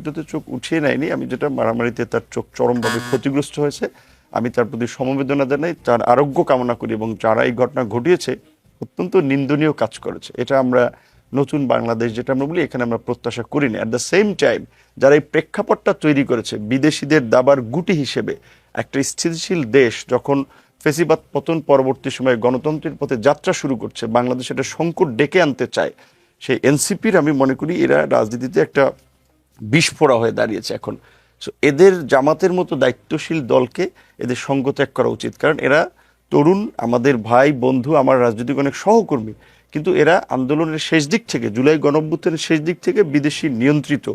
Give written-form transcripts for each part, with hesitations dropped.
দুটোতে চোখ উঠিয়ে নেয়নি। আমি যেটা মারামারিতে তার চোখ চরমভাবে ক্ষতিগ্রস্ত হয়েছে, আমি তার প্রতি সমবেদনা জানাই, তার আরোগ্য কামনা করি, এবং যারা এই ঘটনা ঘটিয়েছে অত্যন্ত নিন্দনীয় কাজ করেছে। এটা আমরা নতুন বাংলাদেশ যেটা আমরা বলি, এখানে আমরা প্রত্যাশা করিনি। অ্যাট দ্য সেম টাইম যারা এই প্রেক্ষাপটটা তৈরি করেছে বিদেশিদের দাবার গুটি হিসেবে, একটা স্থিতিশীল দেশ যখন ফেসিবাদ পতন পরবর্তী সময়ে গণতন্ত্রের পথে যাত্রা শুরু করছে, বাংলাদেশ এটা সংকট ডেকে আনতে চায়, সেই এনসিপির আমি মনে করি এরা রাজনীতিতে একটা বিস্ফোরা হয়ে দাঁড়িয়েছে এখন। সো এদের জামাতের মতো দায়িত্বশীল দলকে এদের সঙ্গ ত্যাগ করা উচিত, কারণ এরা তরুণ, আমাদের ভাই বন্ধু, আমার রাজনৈতিক অনেক সহকর্মী, কিন্তু এরা আন্দোলনের শেষ দিক থেকে, জুলাই গণঅভ্যুত্থানের শেষ দিক থেকে বিদেশি নিয়ন্ত্রিত,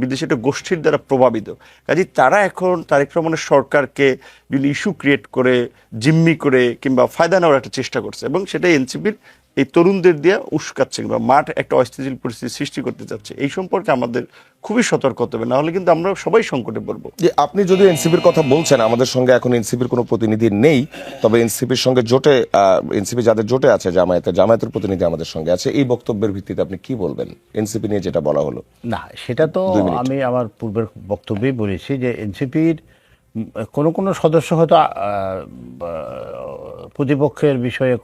বিদেশি একটা গোষ্ঠীর দ্বারা প্রভাবিত। কাজে তারা এখন তারেক রহমানের সরকারকে বিভিন্ন ইস্যু ক্রিয়েট করে, জিম্মি করে কিংবা ফায়দা নেওয়ার একটা চেষ্টা করছে, এবং সেটাই এনসিপির এই তরুণদের দিয়ে উস্কাচ্ছে কিংবা মাঠ একটা অস্থিতিশীল পরিস্থিতি সৃষ্টি করতে চাচ্ছে। এই সম্পর্কে আমাদের খুবই সতর্ক হতে হবে, না হলে কিন্তু আমরা সবাই সংকটে পড়বো। যে আপনি যদি এনসিপির কথা বলছেন, আমাদের সঙ্গে এখন এনসিপির কোনো প্রতিনিধি নেই, তবে এনসিপির সঙ্গে জোটে, এনসিপি যাদের জোটে আছে, জামায়াতের প্রতিনিধি আমাদের সঙ্গে আছে। এই বক্তব্যের ভিত্তিতে আপনি কি বলবেন এনসিপি নিয়ে যেটা বলা হলো? না, সেটা তো আমি আমার পূর্বের বক্তব্যেই বলেছি যে এনসিপির কোনো কোনো সদস্য হয়তো প্রতিপক্ষের বিষয়ে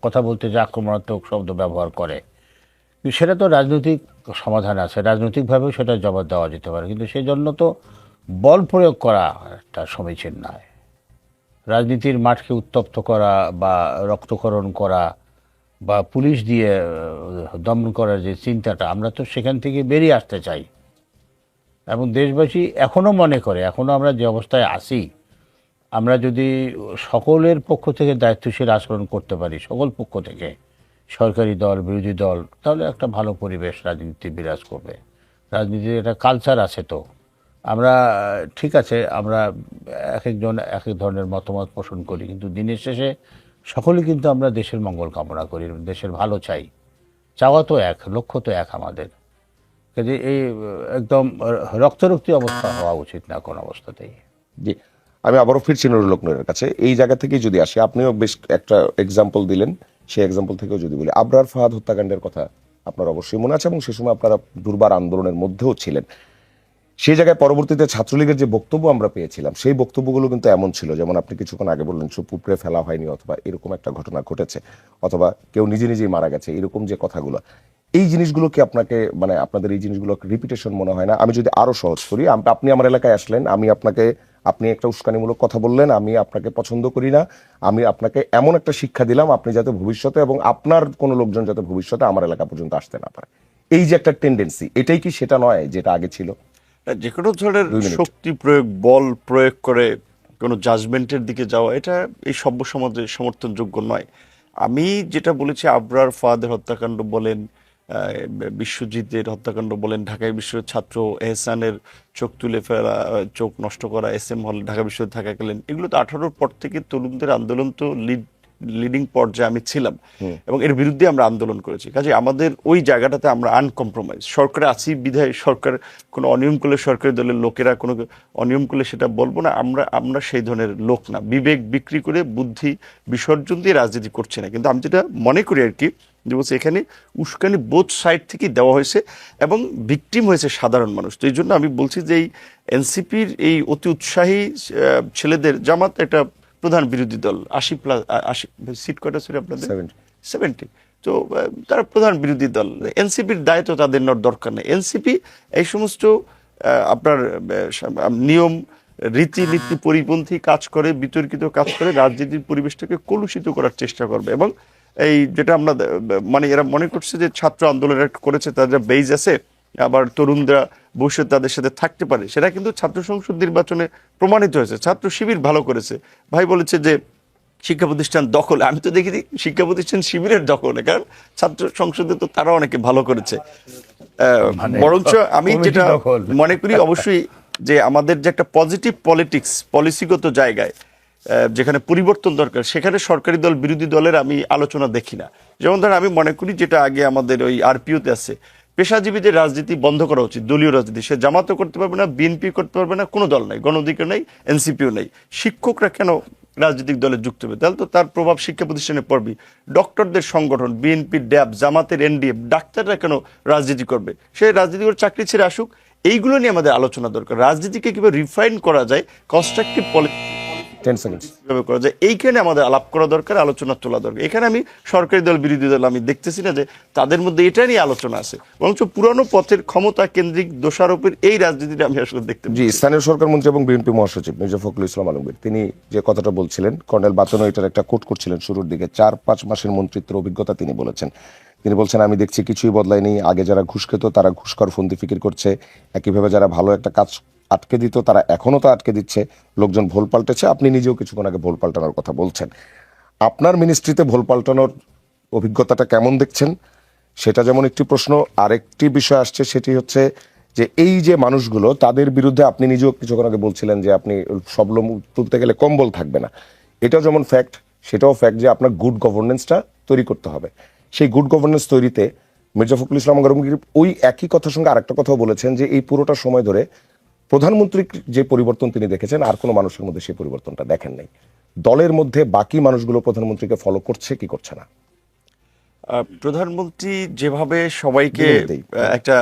কথা বলতে যে আক্রমণাত্মক শব্দ ব্যবহার করে, কিন্তু সেটা তো রাজনৈতিক সমাধান আছে, রাজনৈতিকভাবেও সেটা জবাব দেওয়া যেতে পারে, কিন্তু সেই জন্য তো বল প্রয়োগ করা একটা সমীচীন নয়। রাজনীতির মাঠকে উত্তপ্ত করা বা রক্তকরণ করা বা পুলিশ দিয়ে দমন করার যে চিন্তাটা, আমরা তো সেখান থেকে বেরিয়ে আসতে চাই। এবং দেশবাসী এখনও মনে করে, এখনও আমরা যে অবস্থায় আছি, আমরা যদি সকলের পক্ষ থেকে দায়িত্বশীল আচরণ করতে পারি, সকল পক্ষ থেকে, সরকারি দল, বিরোধী দল, তাহলে একটা ভালো পরিবেশ রাজনীতি বিরাজ করবে। রাজনীতির একটা কালচার আছে। তো আমরা ঠিক আছে, আমরা এক একজন এক এক ধরনের মতামত পোষণ করি, কিন্তু দিনের শেষে সকলে কিন্তু আমরা দেশের মঙ্গল কামনা করি, দেশের ভালো চাই। চাওয়া তো এক, লক্ষ্য তো এক আমাদের। কাজে এই একদম রক্তারক্তি অবস্থা হওয়া উচিত না কোন অবস্থাতেই। জি, আমি আবারও ফিরছি নুরুল হক নূরের কাছে। এই জায়গা থেকেই যদি আসি, আপনিও বেশ একটা এক্সাম্পল দিলেন, সেই এক্সাম্পল থেকেও যদি বলি, আবরার ফাহাদ হত্যাকাণ্ডের কথা আপনার অবশ্যই মনে আছে, এবং সে সময় আপনারা দুর্বার আন্দোলনের মধ্যেও ছিলেন। সেই জায়গায় পরবর্তীতে ছাত্রলীগের যে বক্তব্য আমরা পেয়েছিলাম, সেই বক্তব্যগুলো কিন্তু এমন ছিল, যেমন আপনি কিছুক্ষণ আগে বললেন চুপ উপড়ে ফেলা হয়নি, অথবা এরকম একটা ঘটনা ঘটেছে, অথবা কেউ নিজে নিজেই মারা গেছে, এরকম যে কথাগুলো, এই জিনিসগুলো কি আপনাকে, মানে আপনাদের এই জিনিসগুলো রিপিটেশন মনে হয় না? আমি যদি আরো সহজ করি, আপনি আমার এলাকায় আসলেন, আপনি একটা উস্কানিমূলক কথা বললেন, আমি আপনাকে পছন্দ করি না, আমি আপনাকে এমন একটা শিক্ষা দিলাম আপনি যাতে ভবিষ্যতে, এবং আপনার কোনো লোকজন যাতে ভবিষ্যতে আমার এলাকা পর্যন্ত আসতে না পারে, এই যে একটা টেন্ডেন্সি, এটাই কি সেটা নয় যেটা আগে ছিল? যে কোনো ধরনের শক্তি প্রয়োগ, বল প্রয়োগ করে কোনো জাজমেন্টের দিকে যাওয়া, এটা এই সভ্য সমাজে সমর্থনযোগ্য নয়। আমি যেটা বলেছি, আবরার ফাহাদের হত্যাকাণ্ড বলেন, বিশ্বজিতের হত্যাকাণ্ড বলেন, ঢাকায় বিশ্ববিদ্যালয়ের ছাত্র এহসানের চোখ তুলে ফেলা, চোখ নষ্ট করা SM হল ঢাকা বিশ্ববিদ্যালয়ে থাকাকালীন, এগুলো তো 18-র পর থেকে তরুণদের আন্দোলন তো লিডিং পর্যায়ে আমি ছিলাম, এবং এর বিরুদ্ধে আমরা আন্দোলন করেছি। কাজে আমাদের ওই জায়গাটাতে আমরা আনকম্প্রোমাইজ। সরকারে আছি বিধায় সরকার কোনো অনিয়ম করলে, সরকারি দলের লোকেরা কোনো অনিয়ম করলে সেটা বলবো না, আমরা সেই ধরনের লোক না। বিবেক বিক্রি করে, বুদ্ধি বিসর্জন দিয়ে রাজনীতি করছে না। কিন্তু আমি যেটা মনে করি আর কি, যে বলছে এখানে উস্কানি বোথ সাইড থেকেই দেওয়া হয়েছে, এবং ভিকটিম হয়েছে সাধারণ মানুষ। তো এই জন্য আমি বলছি যে এই এনসিপির এই অতি উৎসাহী ছেলেদের, জামাত একটা প্রধান বিরোধী দল, 80+ সিট কয়টা ছিল আপনাদের? 70। তো তারা প্রধান বিরোধী দল, এনসিপির দায়িত্ব তাদের নেওয়ার দরকার নেই। এনসিপি এই সমস্ত আপনার নিয়ম রীতিনীতি পরিপন্থী কাজ করে, বিতর্কিত কাজ করে, রাজনীতির পরিবেশটাকে কলুষিত করার চেষ্টা করবে। এবং এই যেটা আমরা মানে এরা মনে করছে যে ছাত্র আন্দোলন করেছে, তাদের বেইজ আছে, আবার তরুণরা ভবিষ্যতে তাদের সাথে থাকতে পারে, সেটা কিন্তু ছাত্র সংসদ নির্বাচনে প্রমাণিত হয়েছে। ছাত্র শিবির ভালো করেছে। ভাই বলেছে যে শিক্ষা প্রতিষ্ঠান দখল, আমি তো দেখি শিক্ষা প্রতিষ্ঠান শিবিরের দখলে, কারণ ছাত্র সংসদে তো তারা অনেকে ভালো করেছে। বরঞ্চ আমি যেটা মনে করি অবশ্যই যে আমাদের যে একটা পজিটিভ পলিটিক্স, পলিসিগত জায়গায় যেখানে পরিবর্তন দরকার, সেখানে সরকারি দল বিরোধী দলের আমি আলোচনা দেখি না। যেমন ধরেন আমি মনে করি যেটা আগে আমাদের ওই RPO-তে আছে, পেশাজীবীদের রাজনীতি বন্ধ করা উচিত। দলীয় রাজনীতি সে জামাতও করতে পারবে না, বিএনপি করতে পারবে না, কোনো দল নাই, গণ অধিকার নেই, এনসিপিও নেই। শিক্ষকরা কেন রাজনৈতিক দলে যুক্ত হবে? তাহলে তো তার প্রভাব শিক্ষা প্রতিষ্ঠানে পড়বে। ডক্টরদের সংগঠন, বিএনপি, ড্যাব, জামাতের NDF, ডাক্তাররা কেন রাজনীতি করবে? সে রাজনীতি করে চাকরি ছেড়ে আসুক। এইগুলো নিয়ে আমাদের আলোচনা দরকার। রাজনীতিকে কিভাবে রিফাইন করা যায়, কনস্ট্রাকটিভ 10 seconds. কিভাবে করা যায়, এইখানে আমাদের আলাপ করা দরকার, আলোচনা তোলা দরকার। এখানে আমি সরকারি দল বিরোধী দল আমি দেখতেছি না যে তাদের মধ্যে এটা নিয়ে আলোচনা আছে, বরঞ্চ পুরানো পথের ক্ষমতা কেন্দ্রিক দোষারোপের এই রাজনীতিটা আমি আসলে দেখতে জি, পাচ্ছি। স্থানীয় সরকার মন্ত্রী এবং বিএনপি মহাসচিব মির্জা ফখরুল ইসলাম আলমগীর তিনি যে কথাটা বলছিলেন, কর্নেল বাতনও এটার একটা কোট করছিলেন শুরুর দিকে, 4-5 মাসের মন্ত্রিত্বের অভিজ্ঞতা তিনি বলেছেন। তিনি বলছেন, আমি দেখছি কিছুই বদলায়নি, আগে যারা ঘুষ খেত তারা ঘুষখোর ফন্দি ফিকির করছে, একইভাবে যারা ভালো একটা কাজ আটকে দিত তারা এখনো তা আটকে দিচ্ছে, লোকজন ভোল পাল্টেছে। আপনি নিজেও কিছুক্ষণ আগে ভোল পাল্টানোর কথা বলছেন। আপনার মিনিস্ট্রিতে ভোল পাল্টানোর অভিজ্ঞতাটা কেমন দেখছেন সেটা যেমন একটি প্রশ্ন, আরেকটি বিষয় আসছে সেটি হচ্ছে যে এই যে মানুষগুলো তাদের বিরুদ্ধে আপনি নিজেও কিছুক্ষণ আগে বলছিলেন যে আপনি সব লোম তুলতে গেলে কম্বল থাকবে না, এটাও যেমন ফ্যাক্ট, সেটাও ফ্যাক্ট যে আপনার গুড গভর্নেন্সটা তৈরি করতে হবে। সেই গুড গভর্নেন্স তৈরিতে মির্জা ফখরুল ইসলাম আলমগীর ওই একই কথার সঙ্গে আরেকটা কথাও বলেছেন যে এই পুরোটা সময় ধরে প্রধানমন্ত্রীর যে পরিবর্তন তিনি দেখেছেন আর কোনো মানুষের মধ্যে সেই পরিবর্তনটা দেখেন নাই। দলের মধ্যে বাকি মানুষগুলো প্রধানমন্ত্রীকে ফলো করছে কি করছে না? প্রধানমন্ত্রী যেভাবে সবাইকে বিরোধী। একটা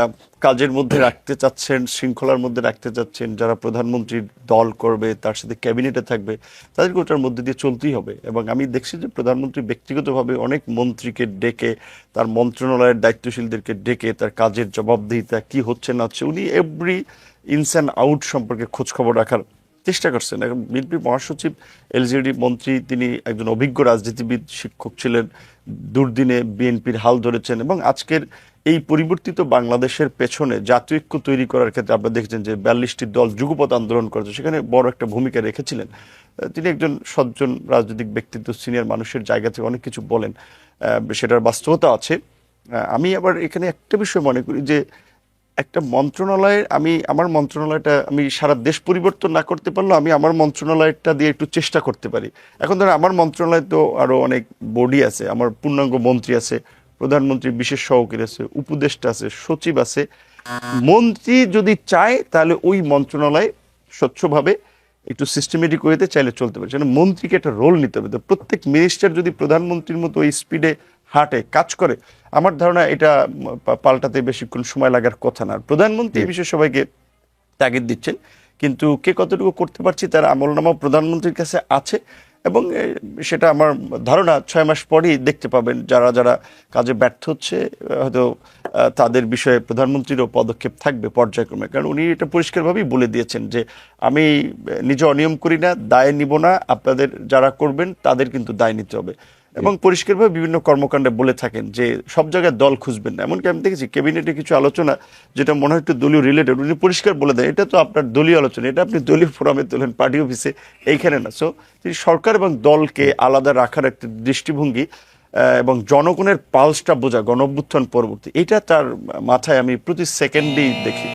কাজের মধ্যে রাখতে চাচ্ছেন, শৃঙ্খলার মধ্যে রাখতে চাচ্ছেন, যারা প্রধানমন্ত্রীর দল করবে তার সাথে ক্যাবিনেটে থাকবে তাদেরকে ওটার মধ্যে দিয়ে চলতেই হবে। এবং আমি দেখছি যে প্রধানমন্ত্রী ব্যক্তিগতভাবে অনেক মন্ত্রীকে ডেকে, তার মন্ত্রণালয়ের দায়িত্বশীলদেরকে ডেকে তার কাজের জবাবদিহিতা কি হচ্ছে না হচ্ছে, উনি এভরি ইনস অ্যান্ড আউট সম্পর্কে খোঁজ খবর রাখার চেষ্টা করছেন। এখন বিএনপি মহাসচিব, এলজেডি মন্ত্রী, তিনি একজন অভিজ্ঞ রাজনীতিবিদ, শিক্ষক ছিলেন, দুর্দিনে বিএনপির হাল ধরেছেন এবং আজকের এই পরিবর্তিত বাংলাদেশের পেছনে জাতীয় ঐক্য তৈরি করার ক্ষেত্রে আপনারা দেখেছেন যে 42টি দল যুগপৎ আন্দোলন করেছে, সেখানে বড় একটা ভূমিকা রেখেছিলেন। তিনি একজন সজ্জন রাজনৈতিক ব্যক্তিত্ব, সিনিয়র মানুষের জায়গা থেকে অনেক কিছু বলেন, সেটার বাস্তবতা আছে। আমি আবার এখানে একটা বিষয় মনে করি যে একটা মন্ত্রণালয়ের, আমার মন্ত্রণালয়টা আমি সারা দেশ পরিবর্তন না করতে পারলেও আমি আমার মন্ত্রণালয়টা দিয়ে একটু চেষ্টা করতে পারি। এখন ধরো আমার মন্ত্রণালয় তো আরো অনেক বডি আছে, আমার পূর্ণাঙ্গ মন্ত্রী আছে, প্রধানমন্ত্রী বিশেষ সহকারী আছে, উপদেষ্টা আছে, সচিব আছে। মন্ত্রী যদি চায় তাহলে ওই মন্ত্রণালয় স্বচ্ছভাবে একটু সিস্টেমেটিক ওয়েতে চাইলে চলতে পারে, সেখানে মন্ত্রীকে একটা রোল নিতে হবে। তো প্রত্যেক মিনিস্টার যদি প্রধানমন্ত্রীর মতো ওই স্পিডে হাঁটে কাজ করে, আমার ধারণা এটা পাল্টাতে বেশিক্ষণ সময় লাগার কথা না। প্রধানমন্ত্রী এই বিষয়ে সবাইকে তাগিদ দিচ্ছেন, কিন্তু কে কতটুকু করতে পারছি তার আমলনামা প্রধানমন্ত্রীর কাছে আছে এবং সেটা আমার ধারণা 6 মাস পরেই দেখতে পাবেন। যারা যারা কাজে ব্যর্থ হচ্ছে হয়তো তাদের বিষয়ে প্রধানমন্ত্রীরও পদক্ষেপ থাকবে পর্যায়ক্রমে, কারণ উনি এটা পরিষ্কারভাবেই বলে দিয়েছেন যে আমি নিজে অনিয়ম করি না, দায় নিব না, আপনাদের যারা করবেন তাদের কিন্তু দায় নিতে হবে। এবং পরিষ্কারভাবে বিভিন্ন কর্মকাণ্ডে বলে থাকেন যে সব জায়গায় দল খুঁজবেন না। এমনকি আমি দেখেছি ক্যাবিনেটে কিছু আলোচনা যেটা মনে হয় একটু দলীয় রিলেটেড, উনি পরিষ্কার বলে দেন এটা তো আপনার দলীয় আলোচনা, এটা আপনি দলীয় ফোরামে তোলেন, পার্টি অফিসে, এইখানে না। সো তিনি সরকার এবং দলকে আলাদা রাখার একটা দৃষ্টিভঙ্গি এবং জনগণের পালসটা বোঝা, গণ অভ্যুত্থান পরবর্তী, এটা তার মাথায় আমি প্রতি সেকেন্ডেই দেখি।